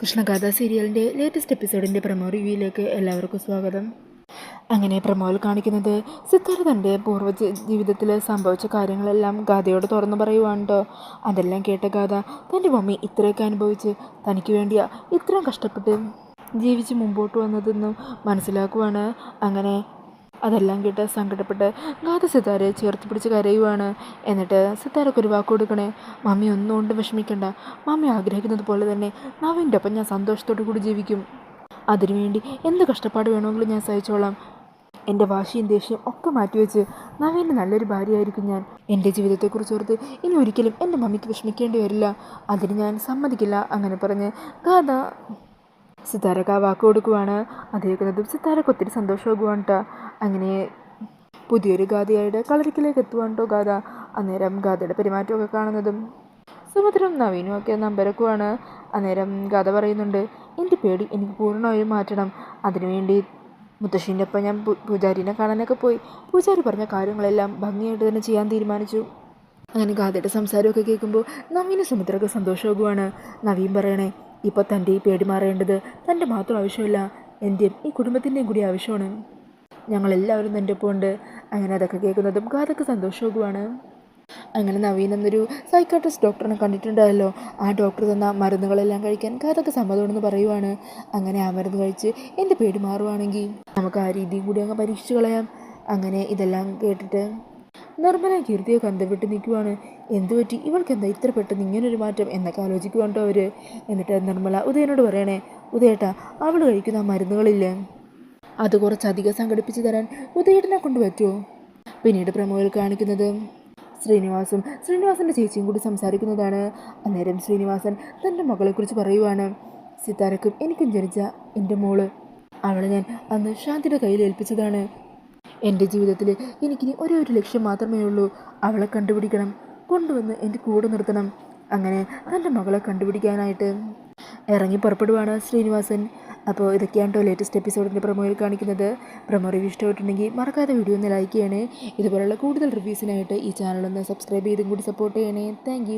കൃഷ്ണഗാഥ സീരിയലിൻ്റെ latest എപ്പിസോഡിൻ്റെ promo റിവ്യൂയിലേക്ക് എല്ലാവർക്കും സ്വാഗതം. അങ്ങനെ പ്രമോയിൽ കാണിക്കുന്നത് സിത്താര തൻ്റെ പൂർവ്വ ജീവിതത്തിൽ സംഭവിച്ച കാര്യങ്ങളെല്ലാം ഗാഥയോട് തുറന്നു പറയുവാണ് കേട്ടോ. അതെല്ലാം കേട്ട ഗാഥ തൻ്റെ മമ്മി ഇത്രയൊക്കെ അനുഭവിച്ച് തനിക്ക് വേണ്ടിയാ ഇത്രയും കഷ്ടപ്പെട്ട് ജീവിച്ച് മുമ്പോട്ട് വന്നതെന്നും മനസ്സിലാക്കുവാണ്. അങ്ങനെ അതെല്ലാം കേട്ട് സങ്കടപ്പെട്ട് ഗാഥ സിത്താരയെ ചേർത്ത് പിടിച്ച് കരയുവാണ്. എന്നിട്ട് സിത്താരക്ക് ഒരു വാക്ക് കൊടുക്കണേ, മമ്മി ഒന്നും കൊണ്ട് വിഷമിക്കണ്ട, മമ്മി ആഗ്രഹിക്കുന്നത് പോലെ തന്നെ നവീൻ്റെ ഒപ്പം ഞാൻ സന്തോഷത്തോടു കൂടി ജീവിക്കും. അതിനുവേണ്ടി എന്ത് കഷ്ടപ്പാട് വേണമെങ്കിലും ഞാൻ സഹിച്ചോളാം. എൻ്റെ വാശിയും ദേഷ്യം ഒക്കെ മാറ്റിവെച്ച് നവീൻ്റെ നല്ലൊരു ഭാര്യയായിരിക്കും ഞാൻ. എൻ്റെ ജീവിതത്തെക്കുറിച്ച് ഓർത്ത് ഇനി ഒരിക്കലും എൻ്റെ മമ്മിക്ക് വിഷമിക്കേണ്ടി വരില്ല. അതിന് ഞാൻ സമ്മതിക്കില്ല. അങ്ങനെ പറഞ്ഞ് ഗാഥ സിത്താരക്ക് ആ വാക്ക് കൊടുക്കുവാണ്. അത് കേൾക്കുന്നതും സിത്താരക്ക് ഒത്തിരി സന്തോഷമാകുവാണ് കേട്ടോ. അങ്ങനെ പുതിയൊരു ഗാഥയായിട്ട് കളരിക്കിലേക്ക് എത്തുവാണ് കേട്ടോ ഗാഥ. അന്നേരം ഗാഥയുടെ പെരുമാറ്റമൊക്കെ കാണുന്നതും സുഭദ്രയും നവീനും ഒക്കെ നമ്പരക്കുവാണ്. അന്നേരം ഗാഥ പറയുന്നുണ്ട്, എൻ്റെ പേടി എനിക്ക് പൂർണ്ണമായും മാറ്റണം. അതിനുവേണ്ടി മുത്തശ്ശീൻ്റെ ഒപ്പം ഞാൻ പൂജാരിനെ കാണാനൊക്കെ പോയി. പൂജാരി പറഞ്ഞ കാര്യങ്ങളെല്ലാം ഭംഗിയായിട്ട് തന്നെ ചെയ്യാൻ തീരുമാനിച്ചു. അങ്ങനെ ഗാഥയുടെ സംസാരമൊക്കെ കേൾക്കുമ്പോൾ നവീനും സുമിത്രയ്ക്ക് സന്തോഷമാകുവാണ്. നവീൻ പറയണേ, ഇപ്പോൾ തൻ്റെ ഈ പേടി മാറേണ്ടത് തൻ്റെ മാത്രം ആവശ്യമില്ല, എൻ്റെയും ഈ കുടുംബത്തിൻ്റെയും കൂടി ആവശ്യമാണ്. ഞങ്ങളെല്ലാവരും തൻ്റെ ഒപ്പം ഉണ്ട്. അങ്ങനെ അതൊക്കെ കേൾക്കുന്നതും ഗാഥയ്ക്ക് സന്തോഷമാകുവാണ്. അങ്ങനെ നവീൻ എന്നൊരു സൈക്കാട്രിസ്റ്റ് ഡോക്ടറിനെ കണ്ടിട്ടുണ്ടായല്ലോ. ആ ഡോക്ടർ തന്ന മരുന്നുകളെല്ലാം കഴിക്കാൻ ഗാഥയ്ക്ക് സമ്മതമാണെന്ന് പറയുവാണ്. അങ്ങനെ ആ മരുന്ന് കഴിച്ച് എൻ്റെ പേടി മാറുവാണെങ്കിൽ നമുക്ക് ആ രീതിയും കൂടി അങ്ങ് പരീക്ഷിച്ച് കളയാം. അങ്ങനെ ഇതെല്ലാം കേട്ടിട്ട് നിർമ്മല കീർത്തിയെ കന്തവിട്ട് നിൽക്കുവാണ്. എന്തുപറ്റി, ഇവൾക്ക് എന്താ ഇത്ര പെട്ടെന്ന് ഇങ്ങനൊരു മാറ്റം എന്നൊക്കെ ആലോചിക്കുവാണ്ടോ അവർ. എന്നിട്ട് നിർമ്മല ഉദയനോട് പറയണേ, ഉദയേട്ടാ അവൾ കഴിക്കുന്ന ആ മരുന്നുകളില്ലേ, അത് കുറച്ചധികം സംഘടിപ്പിച്ച് തരാൻ ഉദയേട്ടനെ കൊണ്ട് പറ്റുമോ? പിന്നീട് പ്രമോയിൽ കാണിക്കുന്നത് ശ്രീനിവാസൻ്റെ ചേച്ചിയും കൂടി സംസാരിക്കുന്നതാണ്. അന്നേരം ശ്രീനിവാസൻ തൻ്റെ മകളെക്കുറിച്ച് പറയുവാണ്. സിത്താരക്കും എനിക്കും ജനിച്ച എൻ്റെ മോള്, അവളെ ഞാൻ അന്ന് ശാന്തിയുടെ കയ്യിൽ ഏൽപ്പിച്ചതാണ്. എൻ്റെ ജീവിതത്തിൽ എനിക്കിനി ഒരേ ഒരു ലക്ഷ്യം മാത്രമേ ഉള്ളൂ, അവളെ കണ്ടുപിടിക്കണം, കൊണ്ടുവന്ന് എൻ്റെ കൂടെ നിർത്തണം. അങ്ങനെ തൻ്റെ മകളെ കണ്ടുപിടിക്കാനായിട്ട് ഇറങ്ങി പുറപ്പെടുവാണ് ശ്രീനിവാസൻ. അപ്പോൾ ഇതൊക്കെയാണ് കേട്ടോ ലേറ്റസ്റ്റ് എപ്പിസോഡിൻ്റെ പ്രൊമോയിൽ കാണിക്കുന്നത്. പ്രൊമോ റിവ്യൂ ഇഷ്ടപ്പെട്ടിട്ടുണ്ടെങ്കിൽ മറക്കാതെ വീഡിയോ ഒന്ന് ലൈക്ക് ചെയ്യണേ. ഇതുപോലുള്ള കൂടുതൽ റിവ്യൂസിനായിട്ട് ഈ ചാനലൊന്ന് സബ്സ്ക്രൈബ് ചെയ്തും കൂടി സപ്പോർട്ട് ചെയ്യണേ. താങ്ക്